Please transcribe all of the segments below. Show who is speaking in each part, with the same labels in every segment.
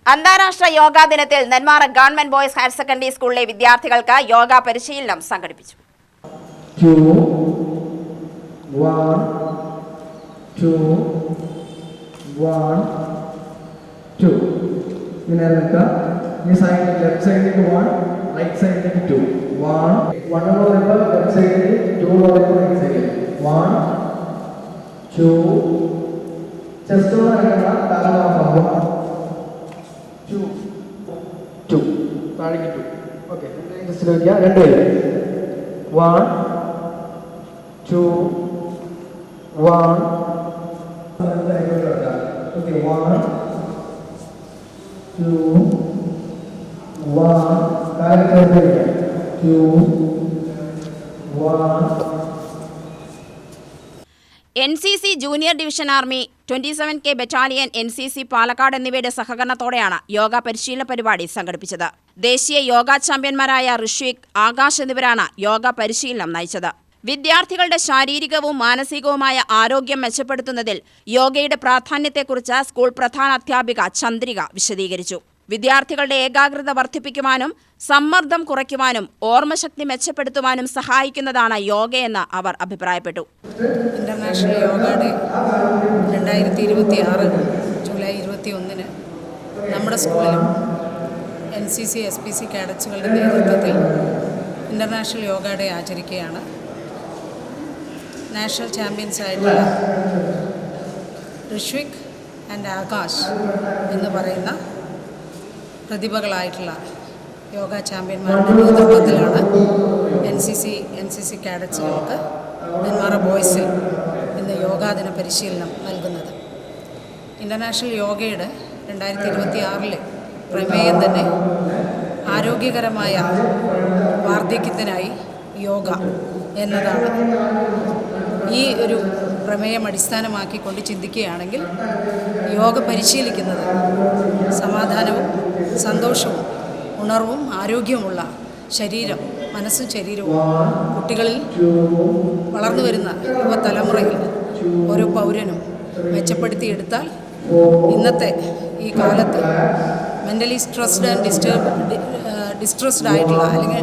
Speaker 1: അന്താരാഷ്ട്ര യോഗാ ദിനത്തിൽ Nenmara government boys higher secondary സ്കൂളിലെ വിദ്യാർത്ഥികൾക്ക് യോഗ പരിശീലനം സംഘടിപ്പിച്ചു.
Speaker 2: 2 1 2 1 2 ഇങ്ങനെയൊക്കെ ഈ സൈഡ് ലെഫ്റ്റ് സൈഡിലേക്ക് 1 റൈറ്റ് സൈഡിലേക്ക് 2 1 1 എന്ന് പറയുമ്പോൾ ലെഫ്റ്റ് സൈഡിൽ 2 എന്ന് പറയുമ്പോൾ റൈറ്റ് സൈഡിൽ 1 2 ചെസ്റ്റ് ഒന്ന് അനങ്ങുക തല നോക്കാം 2 2 താഴേക്ക് 2 ഓക്കേ ജസ്റ്റ് നോക്കിയാ രണ്ട് പേര് 1 2 1 ഓക്കേ 1 2 1 താഴേക്ക് 2 1
Speaker 1: NCC junior division army 27K battalion NCC Palakkad എന്നിവയുടെ സഹകരണത്തോടെയാണ് യോഗ പരിശീലന പരിപാടി സംഘടിപ്പിച്ചത്. ദേശീയ യോഗ ചാമ്പ്യന്മാരായ ഋഷ്വിക്, ആകാശ് എന്നിവരാണ് യോഗ പരിശീലനം നയിച്ചത്. വിദ്യാർത്ഥികളുടെ ശാരീരികവും മാനസികവുമായ ആരോഗ്യം മെച്ചപ്പെടുത്തുന്നതിൽ യോഗയുടെ പ്രാധാന്യത്തെക്കുറിച്ച് സ്കൂൾ പ്രധാനാധ്യാപിക ചന്ദ്രിക വിശദീകരിച്ചു. വിദ്യാർത്ഥികളുടെ ഏകാഗ്രത വർദ്ധിപ്പിക്കുവാനും സമ്മർദ്ദം കുറയ്ക്കുവാനും ഓർമ്മശക്തി മെച്ചപ്പെടുത്തുവാനും സഹായിക്കുന്നതാണ് യോഗയെന്ന് അവർ അഭിപ്രായപ്പെട്ടു.
Speaker 3: ഇന്റർനാഷണൽ യോഗ ഡേ 2026 ജൂലൈ 21 നമ്മുടെ സ്കൂളിലും NCC SPC കാഡറ്റ്സുകളുടെ നേതൃത്വത്തിൽ ഇന്റർനാഷണൽ യോഗ ഡേ ആചരിക്കുകയാണ്. നാഷണൽ ചാമ്പ്യൻസ് ആയിട്ടുള്ള ഋഷ്വിക് ആൻഡ് ആകാശ് എന്ന് പറയുന്ന പ്രതിഭകളായിട്ടുള്ള യോഗ ചാമ്പ്യന്മാരുടെ നേതൃത്വത്തിലാണ് NCC കാഡറ്റ്സുകൾക്ക് നെന്മാറ ബോയ്സിൽ ഇന്ന് യോഗാദിന പരിശീലനം നൽകുന്നത്. ഇൻ്റർനാഷണൽ യോഗയുടെ 2026 പ്രമേയം തന്നെ ആരോഗ്യകരമായ വാർദ്ധക്യത്തിനായി യോഗ എന്നതാണ്. ഈ ഒരു പ്രമേയം അടിസ്ഥാനമാക്കിക്കൊണ്ട് ചിന്തിക്കുകയാണെങ്കിൽ യോഗ പരിശീലിക്കുന്നത് സമാധാനവും സന്തോഷവും ഉണർവും ആരോഗ്യവുമുള്ള ശരീരം, മനസ്സും ശരീരവും കുട്ടികളിൽ വളർന്നു വരുന്ന യുവതലമുറയിൽ ഓരോ പൗരനും മെച്ചപ്പെടുത്തിയെടുത്താൽ ഇന്നത്തെ ഈ കാലത്ത് മെൻ്റലി സ്ട്രെസ്ഡ് ആൻഡ് ഡിസ്ട്രെസ്ഡ് ആയിട്ടുള്ള അല്ലെങ്കിൽ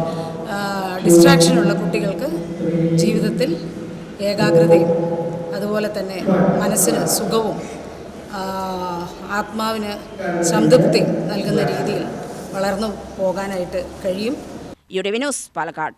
Speaker 3: ഡിസ്ട്രാക്ഷനുള്ള കുട്ടികൾക്ക് ജീവിതത്തിൽ ഏകാഗ്രതയും അതുപോലെ തന്നെ മനസ്സിന് സുഖവും ആത്മാവിന് സംതൃപ്തി നൽകുന്ന രീതിയിൽ വളർന്നു പോകാനായിട്ട് കഴിയും.
Speaker 1: UTV news Palakkad.